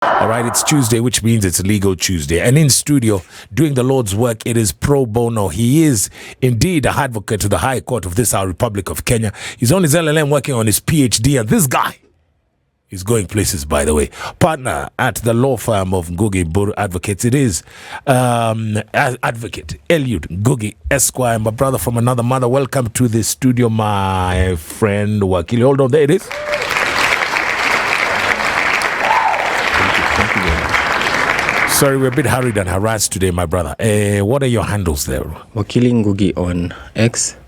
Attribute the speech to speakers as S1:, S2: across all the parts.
S1: All right, it's Tuesday, which means it's Legal Tuesday. And in studio, doing the Lord's work, it is pro bono. He is indeed a advocate to the High Court of this, our Republic of Kenya. He's on his LLM working on his PhD, and this guy is going places, by the way. Partner at the law firm of Ngugi Buru Advocates. It is Advocate Eliud Ngugi Esquire, my brother from another mother. Welcome to the studio, my friend Wakili. Hold on, there it is. Sorry, we're a bit hurried and harassed today, my brother. What are your handles there?
S2: Wakili Ngugi on X,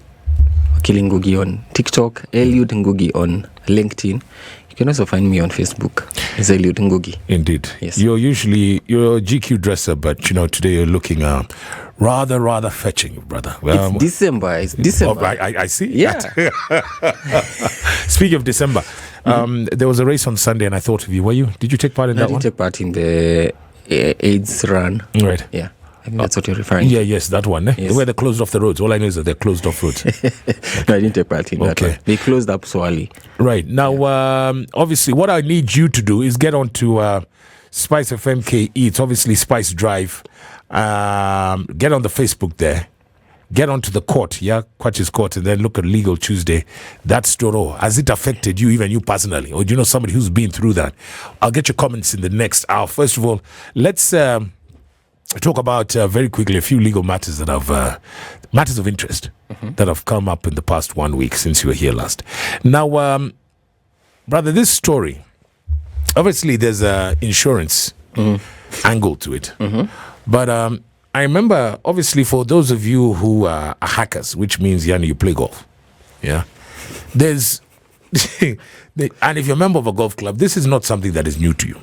S2: Wakili Ngugi on TikTok, Eliud Ngugi on LinkedIn. You can also find me on Facebook. It's Eliud Ngugi.
S1: Indeed.
S2: Yes.
S1: You're a GQ dresser, but today you're looking rather fetching, brother.
S2: It's December.
S1: Oh, I see.
S2: Yeah.
S1: Speaking of December, there was a race on Sunday, and I thought of you. Did you take part in that one?
S2: I did take part in the AIDS run.
S1: Right.
S2: Yeah. I think that's what you're referring to.
S1: Yeah, yes, that one.
S2: Yes.
S1: Where they closed off the roads. All I know is that they're closed off roads.
S2: No, I didn't take part in that one. They closed up so early.
S1: Right. Now, obviously, what I need you to do is get on to Spice FM KE. It's obviously Spice Drive. Get on the Facebook there. Get onto the court, Kwachis Court, and then look at Legal Tuesday. That's Toro. Has it affected you, even you personally? Or do you know somebody who's been through that? I'll get your comments in the next hour. First of all, let's talk about very quickly a few legal matters that have matters of interest that have come up in the past 1 week since you were here last. Now, brother, this story, obviously there's a insurance angle to it, but I remember, obviously, for those of you who are hackers, which means you play golf, there's and if you're a member of a golf club, this is not something that is new to you.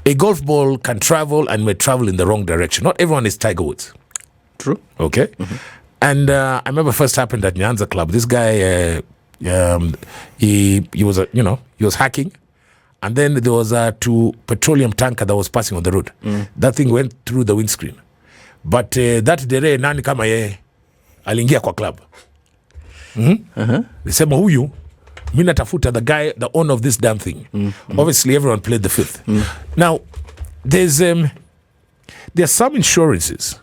S1: A golf ball can travel and may travel in the wrong direction. Not everyone is Tiger Woods.
S2: True.
S1: Okay? And I remember first happened at Nyanza Club. This guy, he was he was hacking, and then there was a petroleum tanker that was passing on the road. That thing went through the windscreen. But that dere nani kama ye aliingia kwa club. Sema huyu mimi natafuta the owner of this damn thing. Obviously everyone played the fifth. Now there's some insurances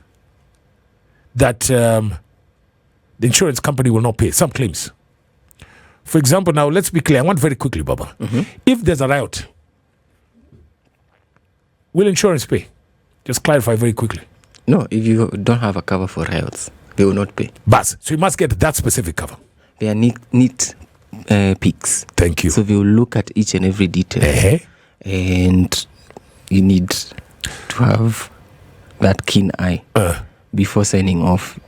S1: that the insurance company will not pay, some claims. For example, now let's be clear, I want very quickly, Baba. If there's a riot, will insurance pay? Just clarify very quickly.
S2: No, if you don't have a cover for riots, they will not pay.
S1: Bas, so you must get that specific cover.
S2: They are neat picks.
S1: Thank you.
S2: So they will look at each and every detail. And you need to have that keen eye before signing off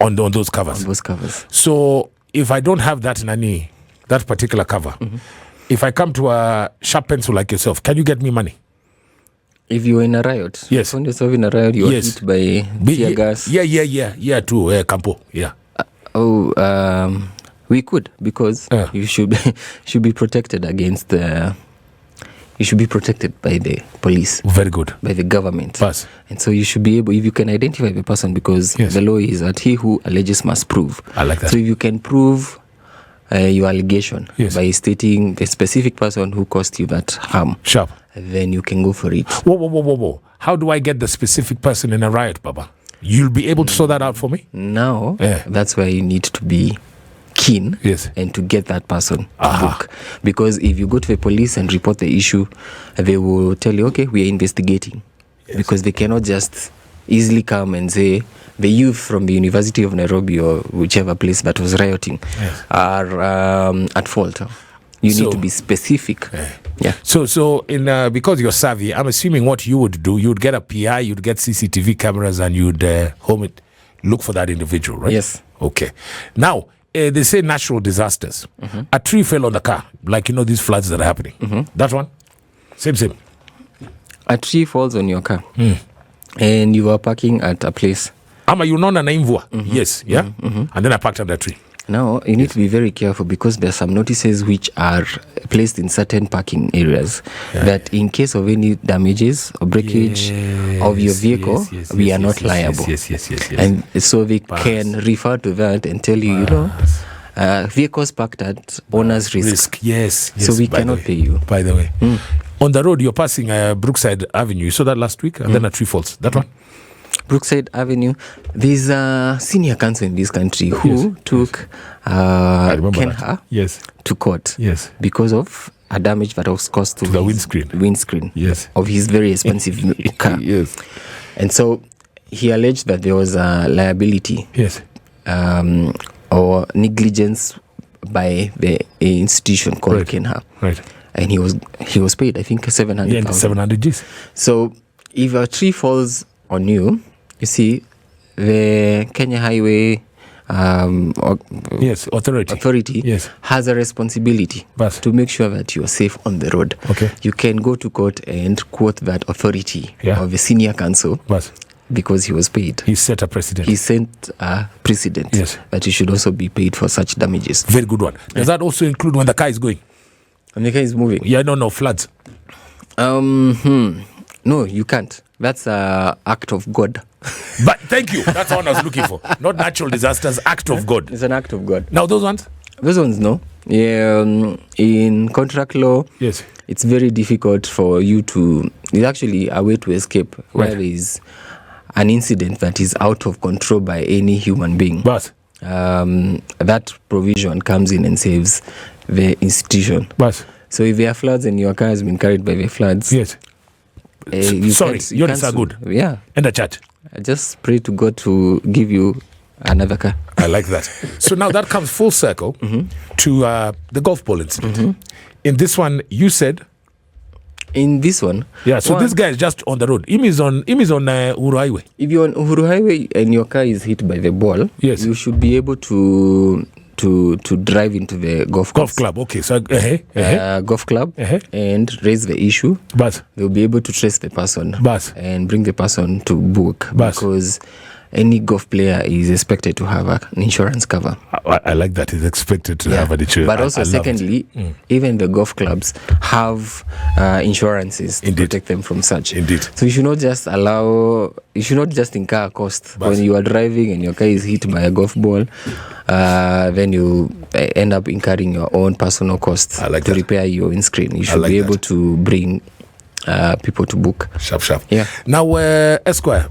S1: on those covers.
S2: On those covers.
S1: So if I don't have that that particular cover, if I come to a sharp pencil like yourself, can you get me money?
S2: If you're in a riot,
S1: yes.
S2: When you're in a riot, you're hit by tear gas.
S1: Yeah, too, Campo, yeah.
S2: We could, because you should be protected against you should be protected by the police.
S1: Very good.
S2: By the government.
S1: Pass.
S2: And so you should be able, if you can identify the person, because the law is that he who alleges must prove.
S1: I like that.
S2: So if you can prove your allegation by stating the specific person who caused you that harm.
S1: Sharp.
S2: Then you can go for it.
S1: Whoa. How do I get the specific person in a riot, Baba? You'll be able to sort that out for me?
S2: Now, that's where you need to be keen and to get that person to book. Because if you go to the police and report the issue, they will tell you, okay, we are investigating. Because they cannot just easily come and say, the youth from the University of Nairobi or whichever place that was rioting are at fault. You need to be specific.
S1: So in because you're savvy, I'm assuming what you would do, you'd get a PI, you'd get CCTV cameras, and you'd look for that individual, right?
S2: Yes.
S1: Okay. Now, they say natural disasters. A tree fell on the car, like these floods that are happening. That one? Same.
S2: A tree falls on your car, and you are parking at a place.
S1: Ama unaona na imvua. Yes, yeah. And then I parked under a tree.
S2: Now, you need to be very careful, because there are some notices which are placed in certain parking areas that in case of any damages or breakage of your vehicle, we are not liable.
S1: Yes.
S2: And so they can refer to that and tell you, vehicles parked at owner's risk.
S1: Yes.
S2: So we cannot pay you.
S1: By the way. On the road, you're passing Brookside Avenue. You saw that last week, and then a tree falls. That one?
S2: Brookside Avenue. There's a senior counsel in this country who took Kenha to court because of a damage that was caused to
S1: the
S2: windscreen
S1: yes.
S2: of his very expensive car.
S1: Yes.
S2: And so he alleged that there was a liability or negligence by the institution called Kenha.
S1: Right.
S2: And he was paid, I think, 700,000.
S1: Yeah, 700 Gs.
S2: So if a tree falls on you, you see, the Kenya Highway authority has a responsibility to make sure that you are safe on the road.
S1: Okay.
S2: You can go to court and quote that authority of the senior counsel because he was paid.
S1: He set a precedent.
S2: He set a precedent that you should also be paid for such damages.
S1: Very good one. Does that also include when the car is going?
S2: When the car is moving?
S1: Yeah, no, floods.
S2: No, you can't. That's an act of God.
S1: But thank you. That's what I was looking for. Not natural disasters, act of God.
S2: It's an act of God.
S1: Now, those ones?
S2: Those ones, no. Yeah, in contract law, it's very difficult for you to... It's actually a way to escape where there is an incident that is out of control by any human being.
S1: But
S2: that provision comes in and saves the institution.
S1: But
S2: so if there are floods and your car has been carried by the floods...
S1: Yes. You're so good.
S2: Yeah.
S1: And the church.
S2: I just pray to God to give you another car.
S1: I like that. So now that comes full circle to the golf ball incident. In this one, you said...
S2: In this one?
S1: Yeah, so this guy is just on the road. Him is on Uhuru Highway.
S2: If you're on Uhuru Highway and your car is hit by the ball, you should be able to drive into the golf
S1: club. Okay, so
S2: golf club and raise the issue.
S1: But
S2: they'll be able to trace the person and bring the person to book because any golf player is expected to have an insurance cover.
S1: I like that. He's expected to have an insurance.
S2: But also, secondly, even the golf clubs have insurances to protect them from such.
S1: Indeed.
S2: So you should not just incur a cost when you are driving and your car is hit by a golf ball. Then you end up incurring your own personal costs to repair your windscreen. You should be able to bring people to book.
S1: Sharp.
S2: Yeah.
S1: Now, Esquire,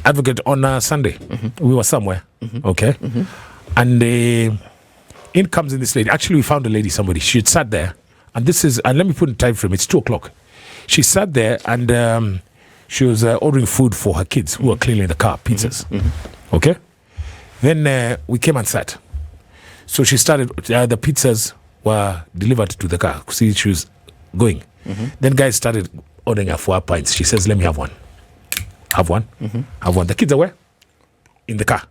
S1: advocate, on Sunday, we were somewhere, okay? And in comes in this lady. Actually, we found a lady, somebody. She had sat there, and let me put in time frame, it's 2:00. She sat there, and she was ordering food for her kids who were cleaning the car, pizzas, okay? Then we came and sat. So she started, the pizzas were delivered to the car. See, she was going. Then guys started ordering her 4 pints. She says, let me have one. Have one? Have one. The kids are where? In the car.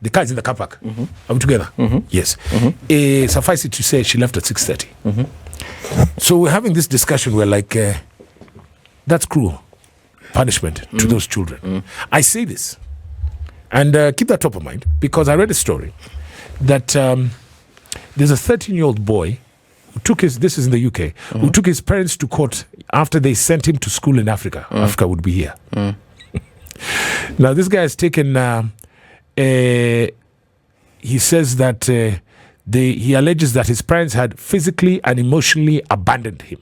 S1: The car is in the car park. Are we together? Yes. Suffice it to say, she left at 6:30. So we're having this discussion. We're like, that's cruel punishment to those children. I say this. And keep that top of mind, because I read a story that there's a 13-year-old boy who took this is in the UK, who took his parents to court after they sent him to school in Africa. Africa would be here. Now, this guy has taken, he says that he alleges that his parents had physically and emotionally abandoned him.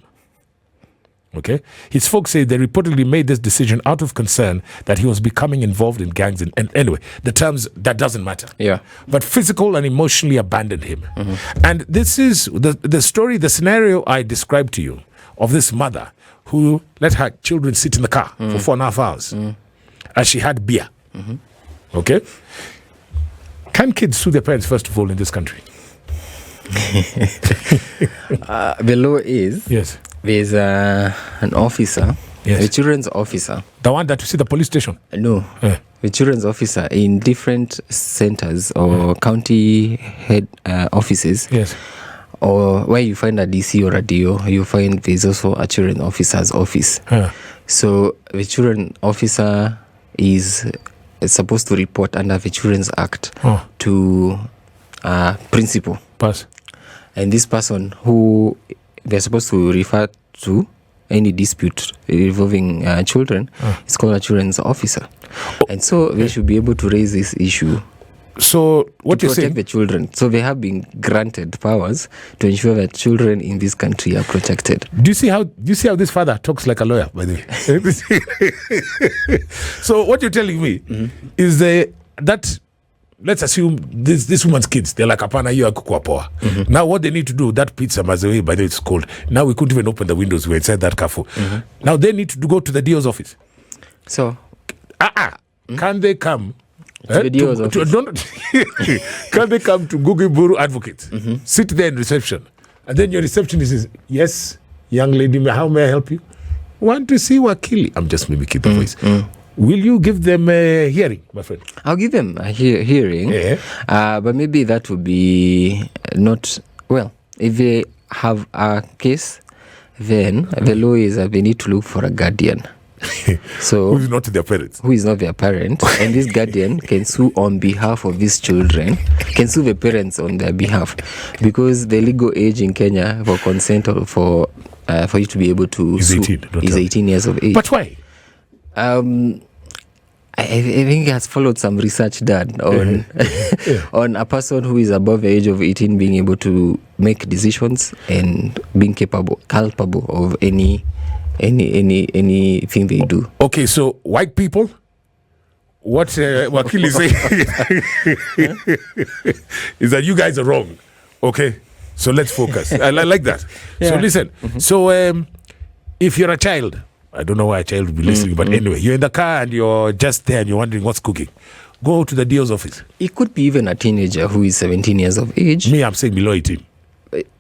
S1: Okay, his folks say they reportedly made this decision out of concern that he was becoming involved in gangs. And anyway, the terms, that doesn't matter.
S2: Yeah.
S1: But physical and emotionally abandoned him. And this is the story, the scenario I described to you of this mother who let her children sit in the car for 4.5 hours as she had beer. Okay? Can kids sue their parents, first of all, in this country?
S2: The law is...
S1: Yes.
S2: There's an officer, the children's officer.
S1: The one that you see the police station?
S2: No. The children's officer in different centers or county head offices.
S1: Yes.
S2: Or where you find a DC or a DO, you find there's also a children's officer's office. So the children's officer is supposed to report under the Children's Act to principal. And this person who they're supposed to refer to any dispute involving children is called a children's officer. And so they should be able to raise this issue
S1: So what you're saying?
S2: Protect the children. So they have been granted powers to ensure that children in this country are protected.
S1: Do you see how this father talks like a lawyer, by the way? So what you're telling me is that let's assume this woman's kids, they're like apana hiyo akukua poa. Now what they need to do, that pizza mazewe, by the way, it's cold. Now we couldn't even open the windows, we're inside that cafe. Now they need to go to the DO's office.
S2: So
S1: can they come
S2: to the DO's office?
S1: Can they come to Gugi Buru Advocate, sit there in reception, and then your receptionist says, yes, young lady, how may I help you? Want to see Wakili? I'm just mimicking the voice. Will you give them a hearing, my friend?
S2: I'll give them a hearing. But maybe that would be not... Well, if they have a case, then the law is that they need to look for a guardian. So
S1: who is not their parents?
S2: Who is not their parent. And this guardian can sue on behalf of these children, can sue the parents on their behalf. Because the legal age in Kenya for consent or for you to be able to sue is 18 years of age.
S1: But why?
S2: I think it has followed some research done on on a person who is above the age of 18 being able to make decisions and being culpable of anything they do.
S1: Okay, so white people, what Wakil is saying is that you guys are wrong. Okay, so let's focus. I like that. So listen. So if you're a child, I don't know why a child would be listening, but anyway, you're in the car and you're just there and you're wondering what's cooking. Go to the DO's office.
S2: It could be even a teenager who is 17 years of age.
S1: Me, I'm saying below 18.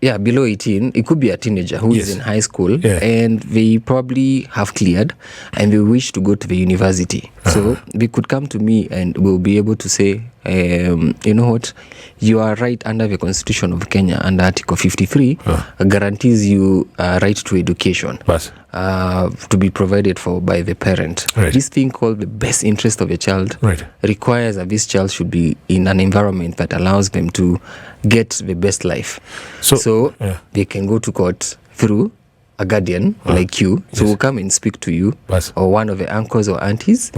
S2: Yeah, below 18. It could be a teenager who is in high school and they probably have cleared and they wish to go to the university. So they could come to me and we'll be able to say, you know what, you are right under the Constitution of Kenya, under Article 53, guarantees you a right to education to be provided for by the parent. This thing called the best interest of a child requires that this child should be in an environment that allows them to get the best life. So they can go to court through a guardian like you. So we'll come and speak to you or one of the uncles or aunties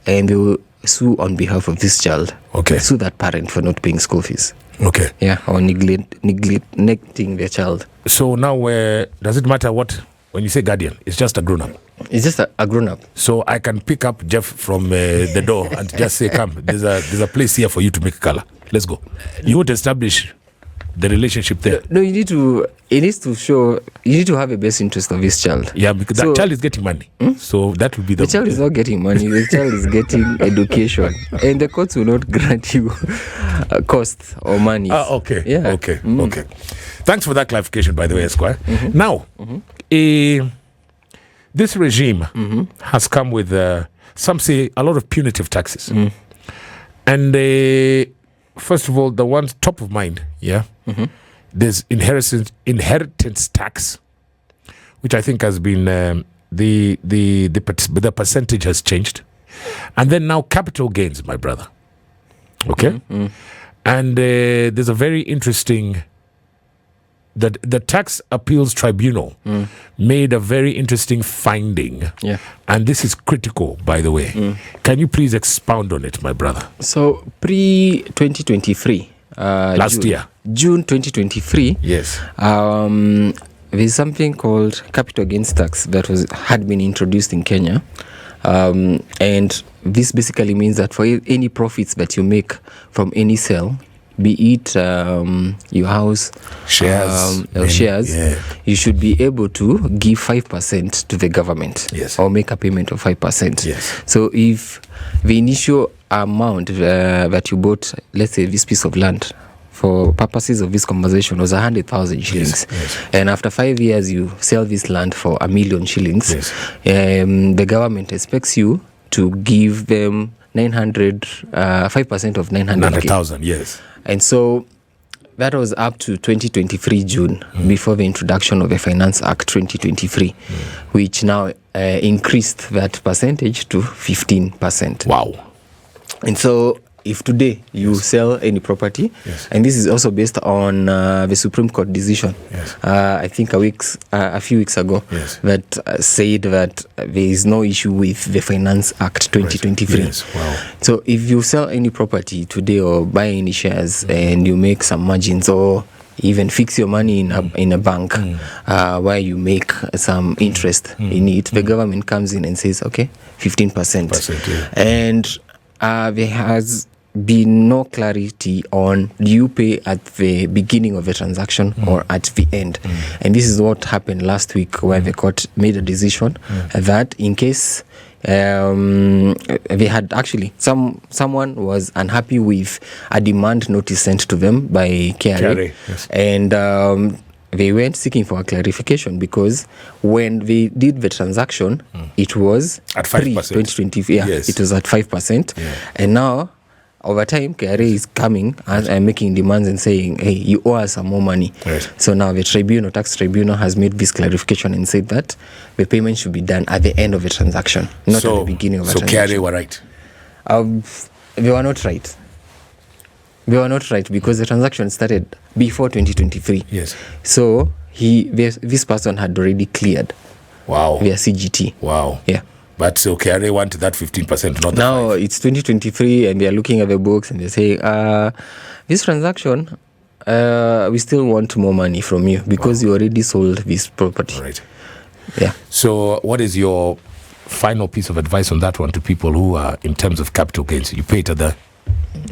S2: and they will sue on behalf of this child. Sue that parent for not paying school fees. Or neglecting their child. So
S1: now does it matter what, when you say guardian, it's just a grown-up?
S2: It's just a grown-up.
S1: So I can pick up Jeff from the door and just say, come, there's a place here for you to make color. Let's go. You would establish the relationship there.
S2: No, you need to have a best interest of this child.
S1: Yeah, because that child is getting money. So that will be the
S2: child is not getting money. The child is getting education. And the courts will not grant you cost or money.
S1: Okay. Thanks for that clarification, by the way, Esquire. Now, this regime has come with, some say, a lot of punitive taxes. And first of all, the ones top of mind, there's inheritance tax, which I think has been the percentage has changed, and then now capital gains, my brother. And there's a very interesting. The Tax Appeals Tribunal made a very interesting finding. And this is critical, by the way. Can you please expound on it, my brother? So,
S2: pre-2023,
S1: last year,
S2: June 2023, there's something called capital gains tax that had been introduced in Kenya. And this basically means that for any profits that you make from any sale, be it your house, shares, you should be able to give 5% to the government or make a payment of 5%. So if the initial amount that you bought, let's say this piece of land, for purposes of this conversation, was 100,000 shillings, and after 5 years you sell this land for 1 million shillings, the government expects you to give them 5% of 900,000. And so that was up to 2023 June, before the introduction of the Finance Act 2023, which now increased that percentage to 15%.
S1: Wow.
S2: And so if today you sell any property, and this is also based on the Supreme Court decision, I think a few weeks ago, that said that there is no issue with the Finance Act 2023.
S1: Wow.
S2: So if you sell any property today or buy any shares and you make some margins, or even fix your money in a bank where you make some interest in it, the government comes in and says, okay, 15%. And there has been no clarity on, do you pay at the beginning of the transaction or at the end? And this is what happened last week, where the court made a decision that in case they had actually someone was unhappy with a demand notice sent to them by KRA, and they went seeking for a clarification, because when they did the transaction, it was
S1: at 5%.
S2: 2020. It was at 5%, and now over time KRA is coming and making demands and saying, hey, you owe us some more money. So now the tax tribunal has made this clarification and said that the payment should be done at the end of the transaction, not at the beginning of the transaction.
S1: So KRA were right?
S2: They were not right. They were not right, because the transaction started before 2023. So this person had already cleared their CGT. But
S1: so KRA want that 15%, not
S2: now 5. It's 2023, and they are looking at the books and they say, this transaction, we still want more money from you, because you already sold this property.
S1: So what is your final piece of advice on that one to people who are, in terms of capital gains, you pay it at the...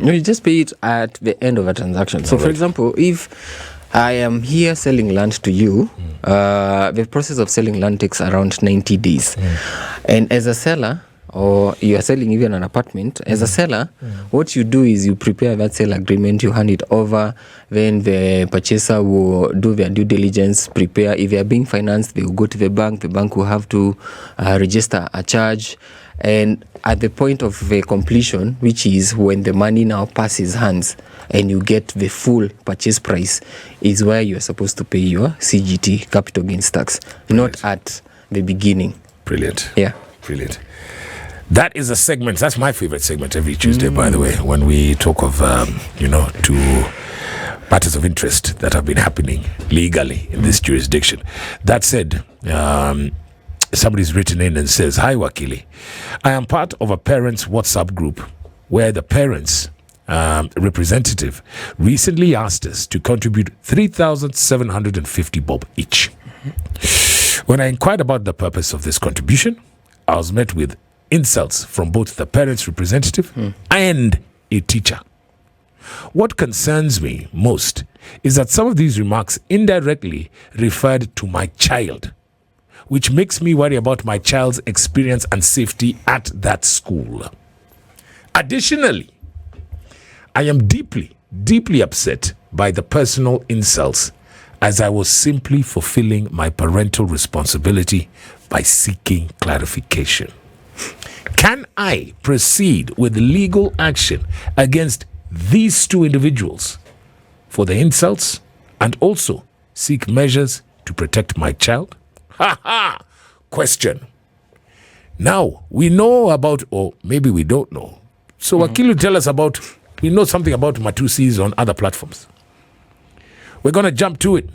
S2: No, you just pay it at the end of a transaction. So for example, if I am here selling land to you, the process of selling land takes around 90 days. And as a seller, or you are selling even an apartment, as a seller, what you do is you prepare that sale agreement, you hand it over, then the purchaser will do their due diligence, prepare. If they are being financed, they will go to the bank will have to register a charge. And at the point of the completion, which is when the money now passes hands and you get the full purchase price, is where you are supposed to pay your CGT, capital gains tax, not at the beginning.
S1: Brilliant.
S2: Brilliant.
S1: That is a segment. That's my favorite segment every Tuesday, by the way, when we talk of, two matters of interest that have been happening legally in this jurisdiction. That said, somebody's written in and says, hi, Wakili. I am part of a parents' WhatsApp group where the parents representative recently asked us to contribute 3,750 bob each. When I inquired about the purpose of this contribution, I was met with insults from both the parents' representative and a teacher. What concerns me most is that some of these remarks indirectly referred to my child, which makes me worry about my child's experience and safety at that school. Additionally, I am deeply, deeply upset by the personal insults, as I was simply fulfilling my parental responsibility by seeking clarification. Can I proceed with legal action against these two individuals for the insults and also seek measures to protect my child? Question. Now, we know about, or maybe we don't know. So Wakilu, tell us about, we know something about Matusis on other platforms. We're going to jump to it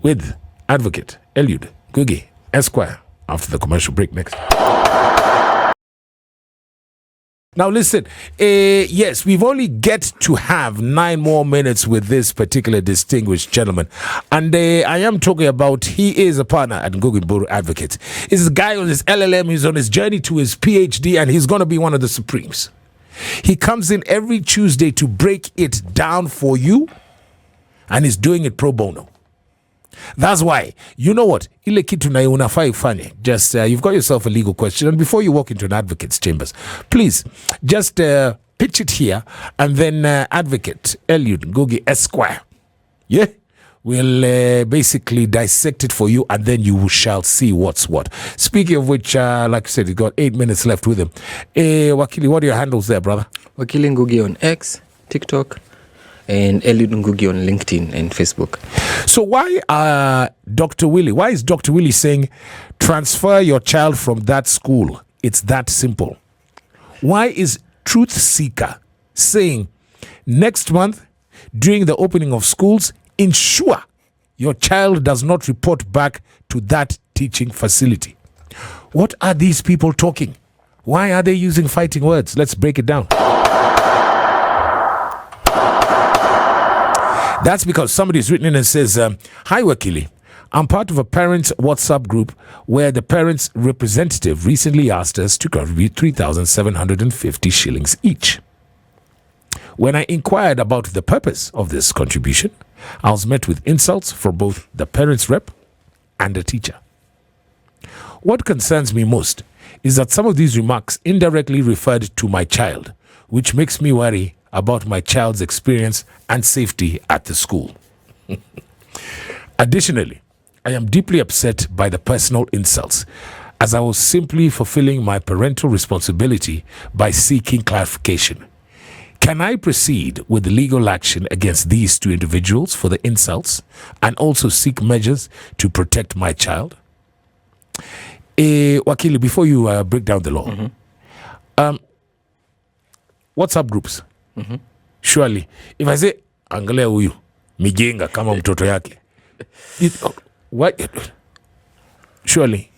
S1: with Advocate Eliud Ngugi, Esquire, after the commercial break next. Now listen, yes, we've only get to have 9 more minutes with this particular distinguished gentleman. And I am talking about, he is a partner at Ngugi Mburu Advocates. He's a guy on his LLM, he's on his journey to his PhD, and he's going to be one of the Supremes. He comes in every Tuesday to break it down for you, and he's doing it pro bono. That's why, you know what, ile kitu na unafai ufanye, just you've got yourself a legal question, and before you walk into an advocate's chambers, please just pitch it here, and then Advocate Eliud Ngugi Esquire, we'll basically dissect it for you, and then you shall see what's what. Speaking of which, like I said, you've got 8 minutes left with him. Wakili, what are your handles there, brother?
S2: Wakili Ngugi on X, TikTok, and Eliud Ngugi on LinkedIn and Facebook.
S1: So why is Dr. Willie saying transfer your child from that school? It's that simple. Why is Truth Seeker saying, next month, during the opening of schools, ensure your child does not report back to that teaching facility. What are these people talking? Why are they using fighting words? Let's break it down. That's because somebody's written in and says, hi, Wakili. I'm part of a parents' WhatsApp group where the parents' representative recently asked us to contribute 3,750 shillings each. When I inquired about the purpose of this contribution, I was met with insults from both the parents' rep and the teacher. What concerns me most is that some of these remarks indirectly referred to my child, which makes me worry about my child's experience and safety at the school. Additionally, I am deeply upset by the personal insults, as I was simply fulfilling my parental responsibility by seeking clarification. Can I proceed with legal action against these two individuals for the insults and also seek measures to protect my child? Wakili, before you break down the law, WhatsApp groups, surely, if I say, angalia huyu, mijenga kama mtoto yake, what? Surely,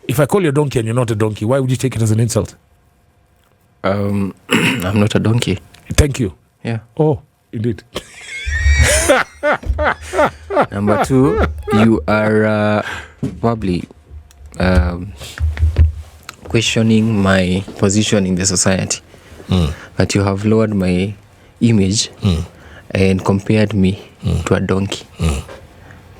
S1: if I call you a donkey and you're not a donkey, why would you take it as an insult?
S2: I'm not a donkey.
S1: Thank you.
S2: Yeah.
S1: Oh, indeed.
S2: Number two, you are probably questioning my position in the society. That you have lowered my image and compared me to a donkey.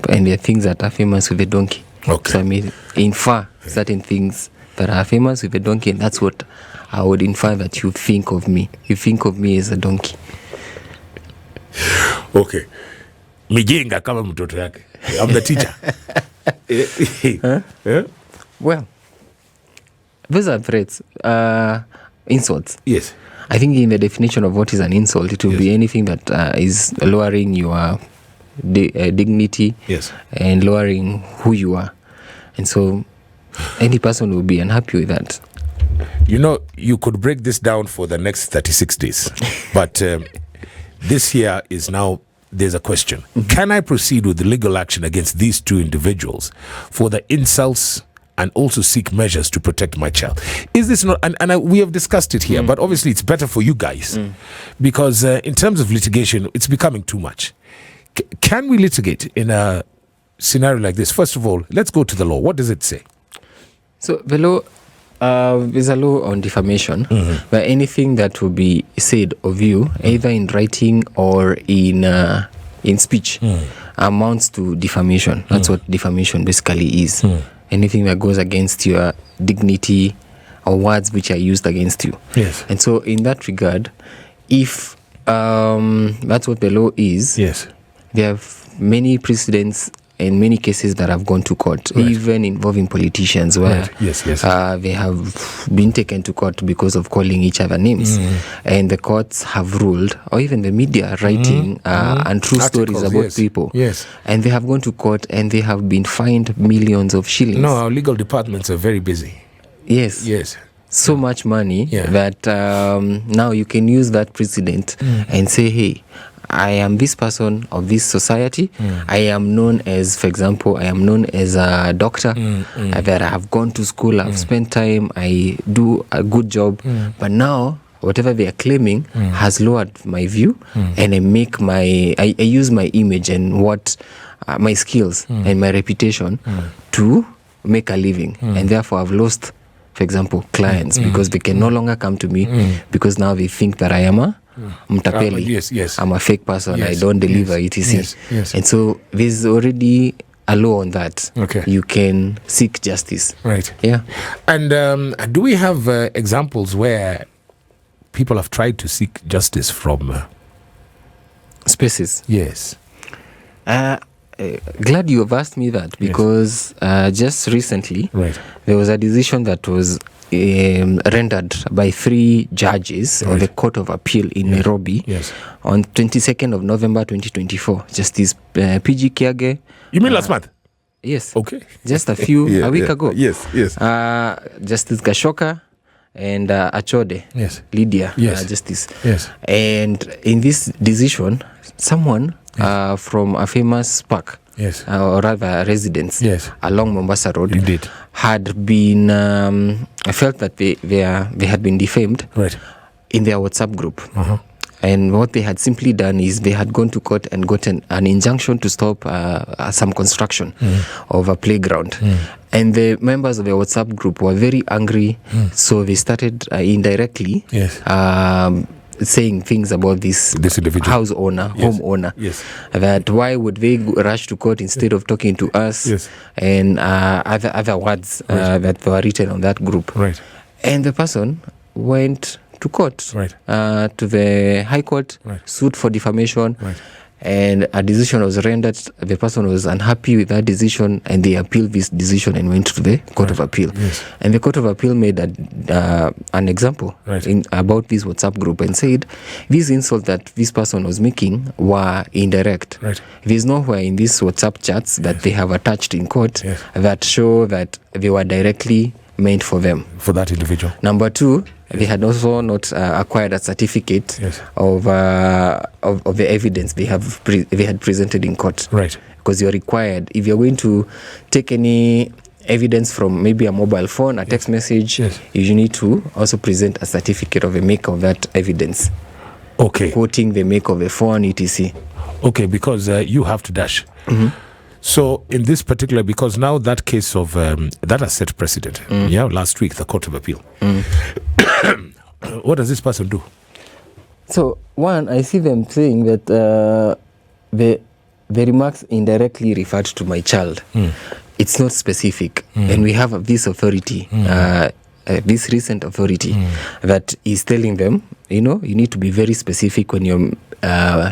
S2: And there are things that are famous with a donkey.
S1: Okay.
S2: So I may infer certain things that are famous with a donkey, and that's what I would infer that you think of me. You think of me as a donkey.
S1: Okay. Mijenga kama mtoto yake. I'm the teacher.
S2: Huh? Well, those are threats. Insults.
S1: Yes.
S2: I think in the definition of what is an insult, it will be anything that is lowering your dignity, and lowering who you are. And so any person will be unhappy with that.
S1: You know, you could break this down for the next 36 days. But this here is now, there's a question. Can I proceed with the legal action against these two individuals for the insults and also seek measures to protect my child? Is this not, we have discussed it here, but obviously it's better for you guys because in terms of litigation, it's becoming too much. Can we litigate in a scenario like this? First of all, let's go to the law. What does it say?
S2: So the law, there's a law on defamation, where anything that will be said of you, either in writing or in speech, amounts to defamation. That's what defamation basically is. Anything that goes against your dignity or words which are used against you.
S1: Yes.
S2: And so in that regard, if that's what the law is, there have many precedents and many cases that have gone to court, even involving politicians where they have been taken to court because of calling each other names. And the courts have ruled, or even the media writing untrue stories about people. And they have gone to court and they have been fined millions of shillings.
S1: No, our legal departments are very busy.
S2: Yes. So much money that now you can use that precedent and say, hey, I am this person of this society. I am known as, for example, I am known as a doctor, that I have gone to school, I've spent time, I do a good job. But now, whatever they are claiming has lowered my view, and I use my image and what my skills and my reputation to make a living. And therefore, I've lost, for example, clients because they can no longer come to me because now they think that I am a mtapeli. I'm a fake person. I don't deliver etc. And so there's already a law on that. You can seek justice. Yeah.
S1: And do we have examples where people have tried to seek justice from
S2: spaces?
S1: Yes.
S2: Glad you have asked me that because just recently there was a decision that was rendered by 3 judges of the Court of Appeal in Nairobi on 22nd of November 2024. Justice PG Kiage.
S1: You mean last month?
S2: Yes.
S1: Okay.
S2: Just a week ago.
S1: Yes.
S2: Justice Gashoka and Achode,
S1: yes,
S2: Lydia,
S1: yes,
S2: Justice,
S1: yes.
S2: And in this decision, someone from a famous park,
S1: yes,
S2: or rather residents,
S1: yes,
S2: along Mombasa Road,
S1: indeed,
S2: had been felt that they had been defamed,
S1: right,
S2: in their WhatsApp group.
S1: Uh-huh.
S2: And what they had simply done is they had gone to court and gotten an injunction to stop some construction of a playground. And the members of the WhatsApp group were very angry, so they started indirectly
S1: yes,
S2: saying things about this
S1: individual
S2: house owner,
S1: yes,
S2: homeowner,
S1: yes,
S2: that why would they rush to court instead of talking to us,
S1: yes,
S2: and other words
S1: right,
S2: that were written on that group.
S1: Right.
S2: And the person went to court,
S1: right,
S2: to the High Court,
S1: right,
S2: sued for defamation,
S1: right,
S2: and a decision was rendered. The person was unhappy with that decision, and they appealed this decision and went to the Court of Appeal.
S1: Yes. And
S2: the Court of Appeal made an example about this WhatsApp group and said these insults that this person was making were indirect.
S1: Right.
S2: There's nowhere in these WhatsApp chats that they have attached in court that show that they were directly meant for them.
S1: For that individual.
S2: Number two, they had also not acquired a certificate of the evidence they had presented in court.
S1: Right.
S2: Because you're required, if you're going to take any evidence from maybe a mobile phone, a text message, you need to also present a certificate of the make of that evidence.
S1: Okay.
S2: Quoting the make of the phone, etc.
S1: Okay, because you have to dash. Mm-hmm. So in this particular, because now that case of that has set precedent. Last week the Court of Appeal. What does this person do?
S2: So one, I see them saying that the remarks indirectly referred to my child. It's not specific, and we have this authority, this recent authority that is telling them, you need to be very specific when you're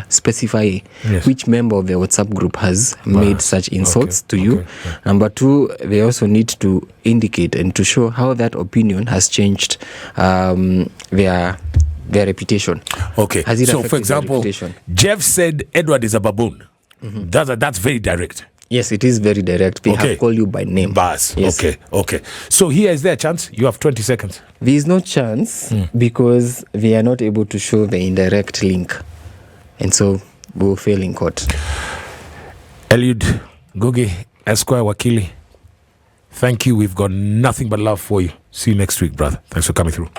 S2: specify which member of the WhatsApp group has made such insults to you. Number two, they also need to indicate and to show how that opinion has changed their reputation.
S1: Okay. So, for example, Jeff said Edward is a baboon. That's very direct.
S2: Yes, it is very direct. They have called you by name.
S1: Bas. Yes. Okay. So here is there a chance? You have 20 seconds.
S2: There is no chance because they are not able to show the indirect link. And so we will fail in court.
S1: Eliud Ngugi, Esquire Wakili, thank you. We've got nothing but love for you. See you next week, brother. Thanks for coming through.